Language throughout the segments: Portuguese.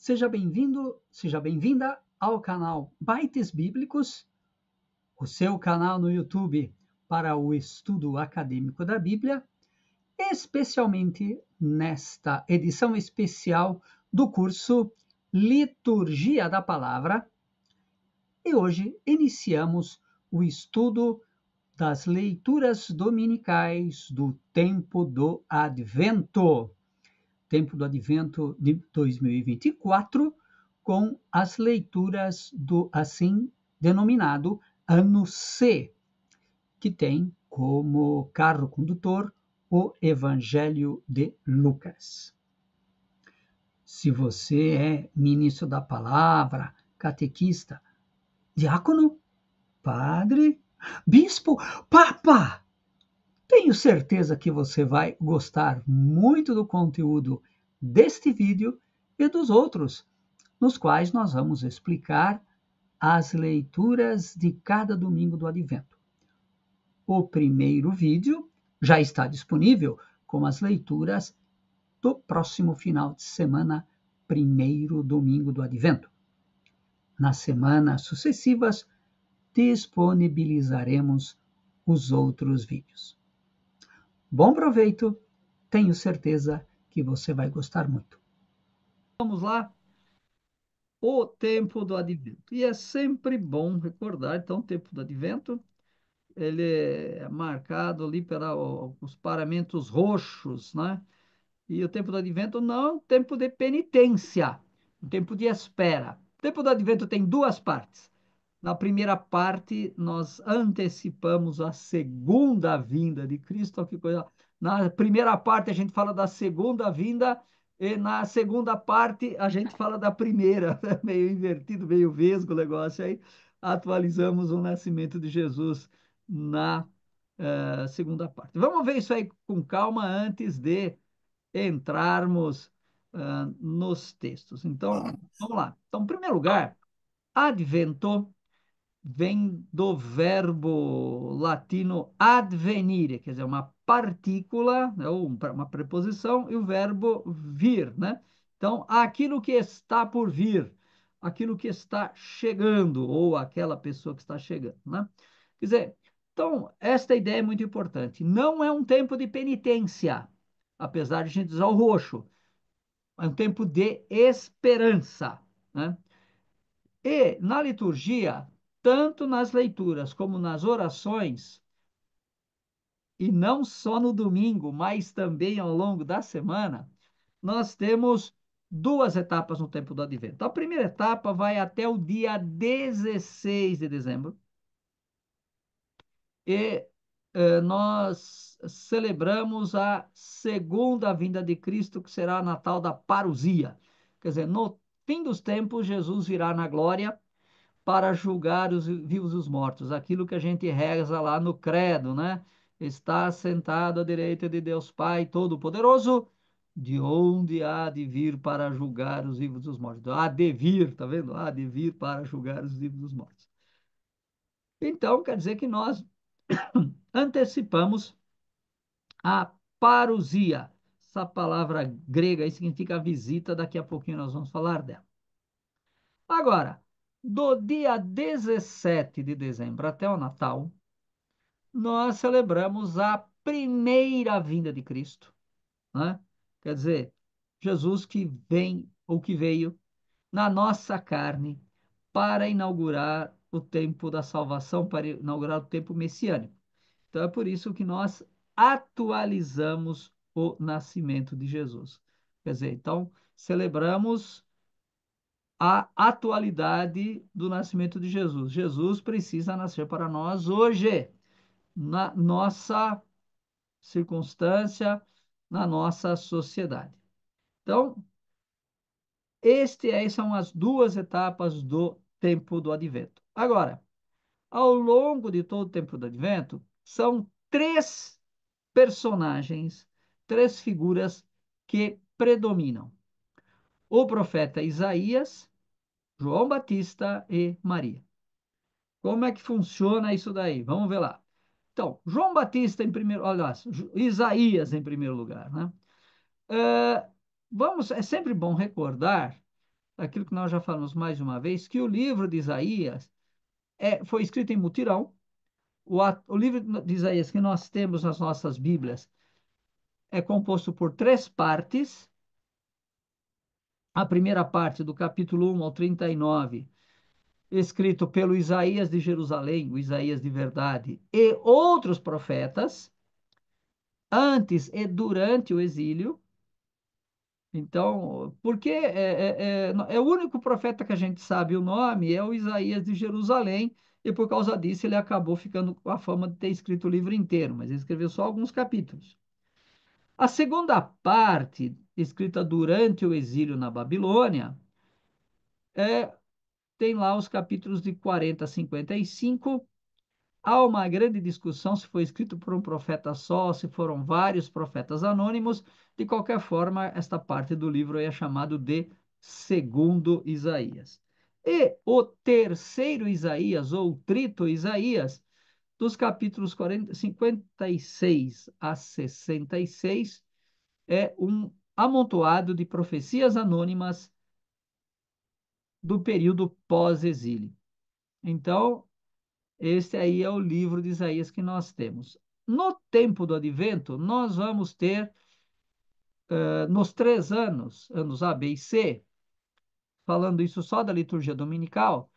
Seja bem-vindo, seja bem-vinda ao canal Bytes Bíblicos, o seu canal no YouTube para o estudo acadêmico da Bíblia, especialmente nesta edição especial do curso Liturgia da Palavra. E hoje iniciamos o estudo das leituras dominicais do Tempo do Advento. Tempo do Advento de 2024, com as leituras do assim denominado Ano C, que tem como carro condutor o Evangelho de Lucas. Se você é ministro da palavra, catequista, diácono, padre, bispo, papa, tenho certeza que você vai gostar muito do conteúdo deste vídeo e dos outros, nos quais nós vamos explicar as leituras de cada domingo do Advento. O primeiro vídeo já está disponível com as leituras do próximo final de semana, primeiro domingo do Advento. Nas semanas sucessivas, disponibilizaremos os outros vídeos. Bom proveito, tenho certeza que você vai gostar muito. Vamos lá, o tempo do Advento. E é sempre bom recordar, então, o tempo do Advento, ele é marcado ali pelos paramentos roxos, né? E o tempo do Advento não é um tempo de penitência, um tempo de espera. O tempo do Advento tem duas partes. Na primeira parte, nós antecipamos a segunda vinda de Cristo. Olha que coisa. Na primeira parte, a gente fala da segunda vinda, e na segunda parte, a gente fala da primeira. Meio invertido, meio vesgo o negócio aí. Atualizamos o nascimento de Jesus na segunda parte. Vamos ver isso aí com calma antes de entrarmos nos textos. Então, vamos lá. Então, em primeiro lugar, advento vem do verbo latino advenire, quer dizer, uma partícula, né, ou uma preposição, e o verbo vir, né? Então, aquilo que está por vir, aquilo que está chegando, ou aquela pessoa que está chegando, né? Quer dizer, então, esta ideia é muito importante. Não é um tempo de penitência, apesar de a gente usar o roxo, é um tempo de esperança, né? E na liturgia, tanto nas leituras como nas orações, e não só no domingo, mas também ao longo da semana, nós temos duas etapas no tempo do Advento. A primeira etapa vai até o dia 16 de dezembro, e nós celebramos a segunda vinda de Cristo, que será a Natal da parousia. Quer dizer, no fim dos tempos, Jesus virá na glória para julgar os vivos e os mortos. Aquilo que a gente reza lá no credo, né? Está sentado à direita de Deus Pai Todo-Poderoso, de onde há de vir para julgar os vivos e os mortos. Há de vir, tá vendo? Há de vir para julgar os vivos e os mortos. Então, quer dizer que nós antecipamos a parousia. Essa palavra grega aí significa visita, daqui a pouquinho nós vamos falar dela. Agora, do dia 17 de dezembro até o Natal, nós celebramos a primeira vinda de Cristo, né? Quer dizer, Jesus que vem ou que veio na nossa carne para inaugurar o tempo da salvação, para inaugurar o tempo messiânico. Então é por isso que nós atualizamos o nascimento de Jesus. Quer dizer, então celebramos a atualidade do nascimento de Jesus. Jesus precisa nascer para nós hoje, na nossa circunstância, na nossa sociedade. Então, essas são as duas etapas do tempo do Advento. Agora, ao longo de todo o tempo do Advento, são três personagens, três figuras que predominam: o profeta Isaías, João Batista e Maria. Como é que funciona isso daí? Vamos ver lá. Então, João Batista em primeiro, aliás, Isaías em primeiro lugar, né? É, é sempre bom recordar aquilo que nós já falamos mais de uma vez, que o livro de Isaías foi escrito em mutirão. O livro de Isaías que nós temos nas nossas Bíblias é composto por três partes. A primeira parte, do capítulo 1 ao 39, escrito pelo Isaías de Jerusalém, o Isaías de verdade, e outros profetas, antes e durante o exílio. Então, porque é o único profeta que a gente sabe o nome, é o Isaías de Jerusalém, e por causa disso ele acabou ficando com a fama de ter escrito o livro inteiro, mas ele escreveu só alguns capítulos. A segunda parte, escrita durante o exílio na Babilônia, é, tem lá os capítulos de 40 a 55. Há uma grande discussão se foi escrito por um profeta só, se foram vários profetas anônimos. De qualquer forma, esta parte do livro é chamado de Segundo Isaías. E o terceiro Isaías, ou Trito Isaías, dos capítulos 56 a 66, é um amontoado de profecias anônimas do período pós-exílio. Então, este aí é o livro de Isaías que nós temos. No tempo do advento, nós vamos ter, nos 3 anos, anos A, B e C, falando isso só da liturgia dominical,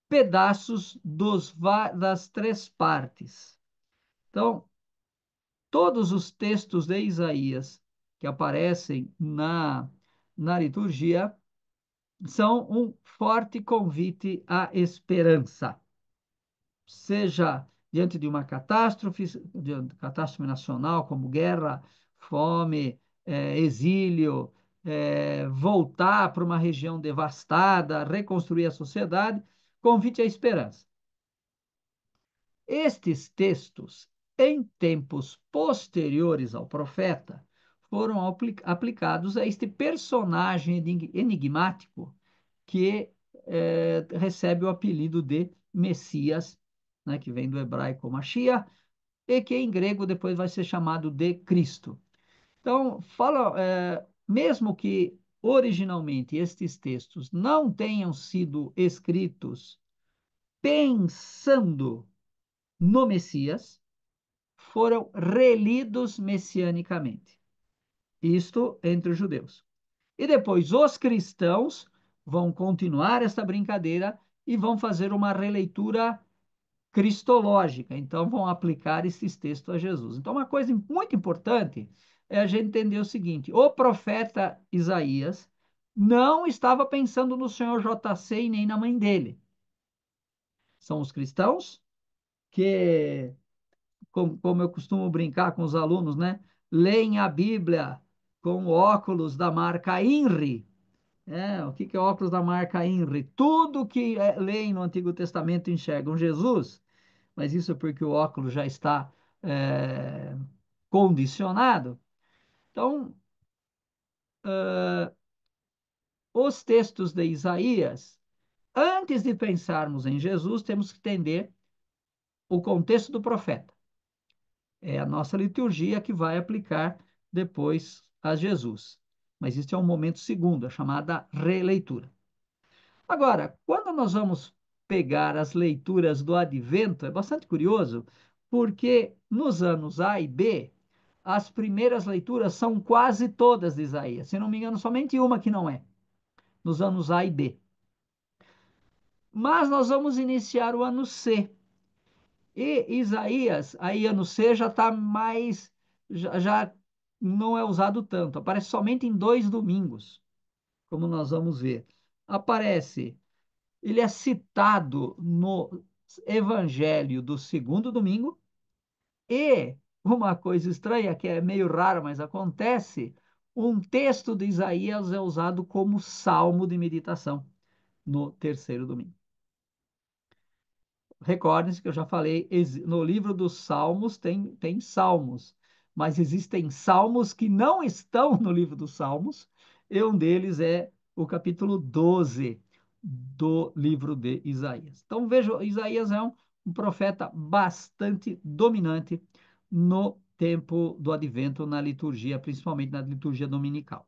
pedaços das três partes. Então, todos os textos de Isaías que aparecem na liturgia são um forte convite à esperança, seja diante de uma catástrofe, de catástrofe nacional, como guerra, fome, exílio, voltar para uma região devastada, reconstruir a sociedade, convite à esperança. Estes textos, em tempos posteriores ao profeta, foram aplicados a este personagem enigmático que recebe o apelido de Messias, né, que vem do hebraico Mashiach, e que em grego depois vai ser chamado de Cristo. Então, mesmo que originalmente estes textos não tenham sido escritos pensando no Messias, foram relidos messianicamente. Isto entre os judeus. E depois os cristãos vão continuar esta brincadeira e vão fazer uma releitura cristológica. Então, vão aplicar esses textos a Jesus. Então, uma coisa muito importante é a gente entender o seguinte: o profeta Isaías não estava pensando no senhor JC e nem na mãe dele. São os cristãos que, como eu costumo brincar com os alunos, né? Leem a Bíblia com óculos da marca INRI. O que é óculos da marca INRI? Tudo que leem no Antigo Testamento enxergam Jesus, mas isso é porque o óculos já está é, condicionado. Então, os textos de Isaías, antes de pensarmos em Jesus, temos que entender o contexto do profeta. É a nossa liturgia que vai aplicar depois a Jesus. Mas isso é um momento segundo, a chamada releitura. Agora, quando nós vamos pegar as leituras do Advento, é bastante curioso, porque nos anos A e B, as primeiras leituras são quase todas de Isaías. Se não me engano, somente uma que não é, nos anos A e B. Mas nós vamos iniciar o ano C. E Isaías, aí ano C já está mais, já não é usado tanto. Aparece somente em 2 domingos, como nós vamos ver. Aparece, ele é citado no Evangelho do segundo domingo, e uma coisa estranha, que é meio rara, mas acontece, um texto de Isaías é usado como salmo de meditação no terceiro domingo. Recordem-se que eu já falei, no livro dos Salmos tem salmos, mas existem salmos que não estão no livro dos Salmos, e um deles é o capítulo 12 do livro de Isaías. Então, veja, Isaías é um profeta bastante dominante no tempo do advento, na liturgia, principalmente na liturgia dominical.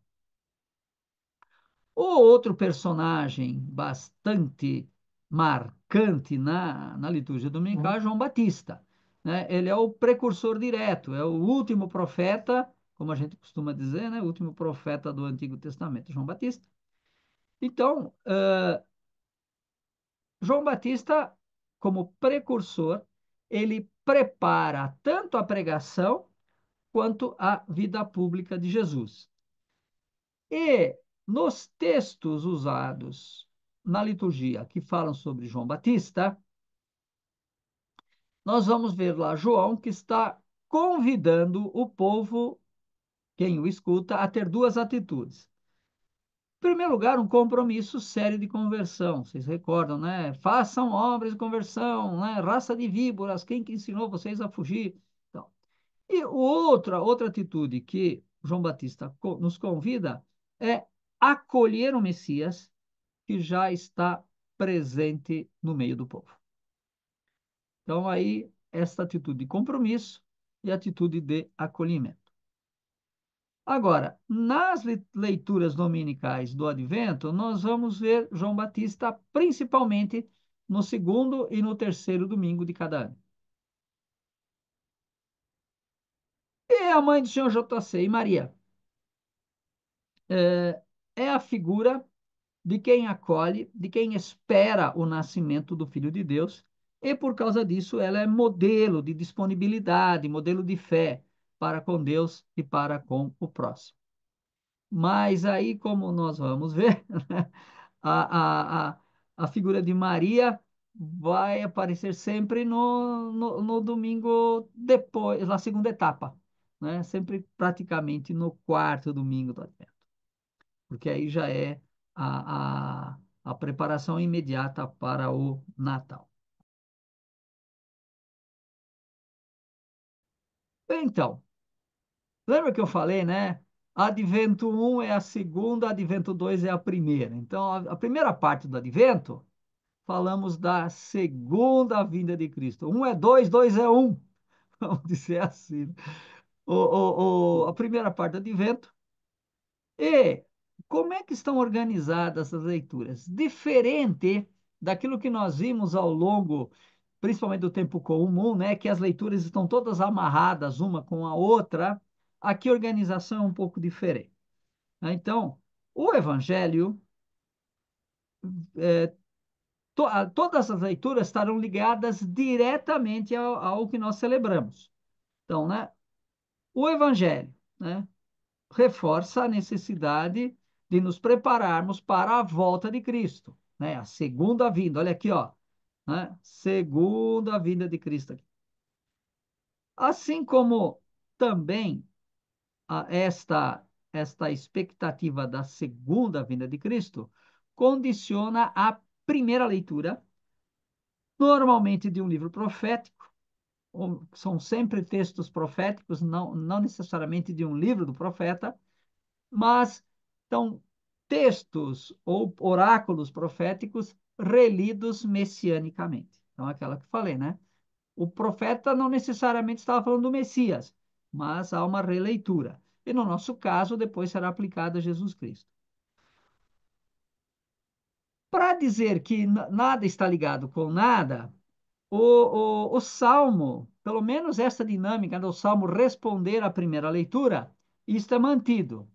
O outro personagem bastante marcante na liturgia dominical é João Batista, né? Ele é o precursor direto, é o último profeta, como a gente costuma dizer, né? O último profeta do Antigo Testamento, João Batista. Então, João Batista, como precursor, ele prepara tanto a pregação quanto a vida pública de Jesus. E nos textos usados na liturgia que falam sobre João Batista, nós vamos ver lá João que está convidando o povo, quem o escuta, a ter duas atitudes. Em primeiro lugar, um compromisso sério de conversão. Vocês recordam, né? Façam obras de conversão, né? Raça de víboras, quem que ensinou vocês a fugir? Então, e outra atitude que João Batista nos convida é acolher o Messias que já está presente no meio do povo. Então, aí, esta atitude de compromisso e atitude de acolhimento. Agora, nas leituras dominicais do Advento, nós vamos ver João Batista principalmente no segundo e no terceiro domingo de cada ano. E a mãe do Senhor JC e Maria é a figura de quem acolhe, de quem espera o nascimento do Filho de Deus, e por causa disso ela é modelo de disponibilidade, modelo de fé para com Deus e para com o próximo. Mas aí, como nós vamos ver, a, a, a, a figura de Maria vai aparecer sempre no domingo depois, na segunda etapa, né? Sempre praticamente no quarto domingo do Advento, porque aí já é a preparação imediata para o Natal. Então, lembra que eu falei, né? Advento um é a segunda, Advento 2 é a primeira. Então, a primeira parte do Advento, falamos da segunda vinda de Cristo. Um é dois, dois é um. Vamos dizer assim. A primeira parte do Advento. E como é que estão organizadas as leituras? Diferente daquilo que nós vimos ao longo, principalmente do tempo comum, né, que as leituras estão todas amarradas uma com a outra, aqui a organização é um pouco diferente, né? Então, o Evangelho, todas as leituras estarão ligadas diretamente ao que nós celebramos. Então, né, o Evangelho, né, reforça a necessidade de nos prepararmos para a volta de Cristo, né? A segunda vinda. Olha aqui, ó, né? Segunda vinda de Cristo aqui. Assim como também esta expectativa da segunda vinda de Cristo condiciona a primeira leitura, normalmente de um livro profético, são sempre textos proféticos, não necessariamente de um livro do profeta, mas são textos ou oráculos proféticos relidos messianicamente. Então, aquela que eu falei, né? O profeta não necessariamente estava falando do Messias, mas há uma releitura. E no nosso caso, depois será aplicado a Jesus Cristo. Para dizer que nada está ligado com nada, o Salmo, pelo menos essa dinâmica do Salmo responder à primeira leitura, isto é mantido.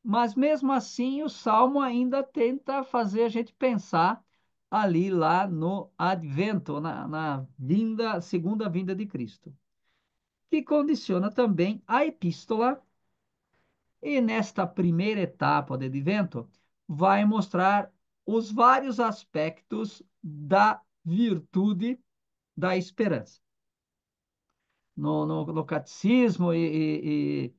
Mas mesmo assim, o Salmo ainda tenta fazer a gente pensar ali lá no advento, na vinda, segunda vinda de Cristo, que condiciona também a epístola, e nesta primeira etapa do advento vai mostrar os vários aspectos da virtude da esperança. No catecismo e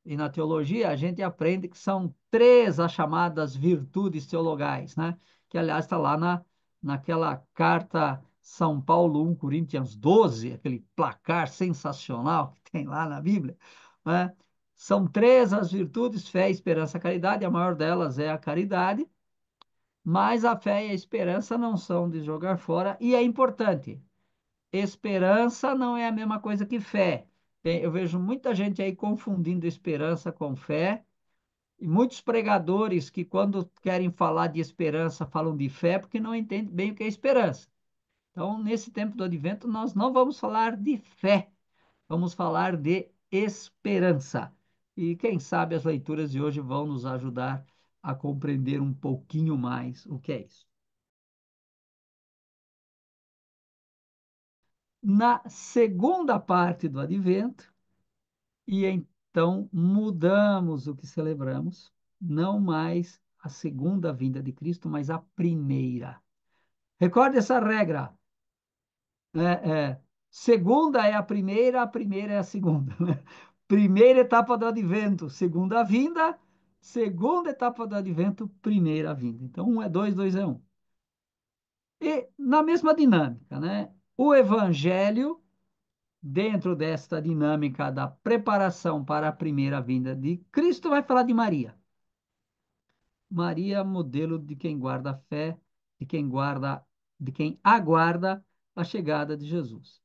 e na teologia, a gente aprende que são três as chamadas virtudes teologais, né? Que, aliás, está lá naquela carta São Paulo 1 Coríntios 12, aquele placar sensacional que tem lá na Bíblia, né? São três as virtudes, fé, esperança, caridade. A maior delas é a caridade, mas a fé e a esperança não são de jogar fora, e é importante. Esperança não é a mesma coisa que fé. Eu vejo muita gente aí confundindo esperança com fé, E muitos pregadores que, quando querem falar de esperança, falam de fé, porque não entendem bem o que é esperança. Então, nesse tempo do advento, nós não vamos falar de fé, vamos falar de esperança. E quem sabe as leituras de hoje vão nos ajudar a compreender um pouquinho mais o que é isso. Na segunda parte do advento, e então mudamos o que celebramos, não mais a segunda vinda de Cristo, mas a primeira. Recorde essa regra. Segunda é a primeira é a segunda. Né? Primeira etapa do advento, segunda vinda, segunda etapa do advento, primeira vinda. Então, um é dois, dois é um. E na mesma dinâmica, né? O evangelho, dentro desta dinâmica da preparação para a primeira vinda de Cristo, vai falar de Maria. Maria, modelo de quem guarda a fé, de quem aguarda a chegada de Jesus.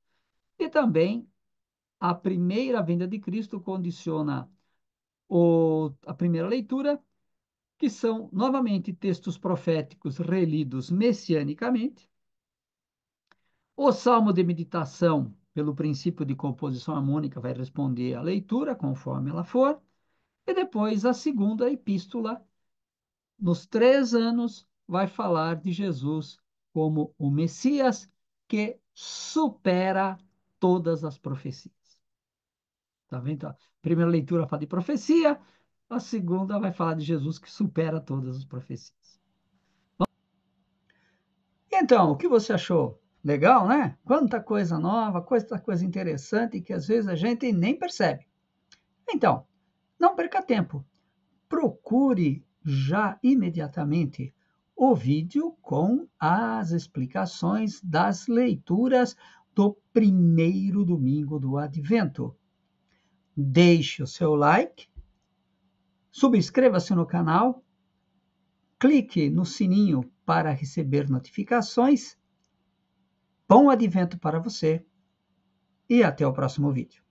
E também a primeira vinda de Cristo condiciona a primeira leitura, que são novamente textos proféticos relidos messianicamente. O salmo de meditação, pelo princípio de composição harmônica, vai responder à leitura, conforme ela for. E depois a segunda epístola, nos 3 anos, vai falar de Jesus como o Messias que supera todas as profecias. Tá vendo? A primeira leitura fala de profecia, a segunda vai falar de Jesus que supera todas as profecias. Então, o que você achou? Legal, né? Quanta coisa nova, quanta coisa interessante que às vezes a gente nem percebe. Então, não perca tempo. Procure já imediatamente o vídeo com as explicações das leituras do primeiro domingo do Advento. Deixe o seu like, subscreva-se no canal, clique no sininho para receber notificações. Bom advento para você e até o próximo vídeo.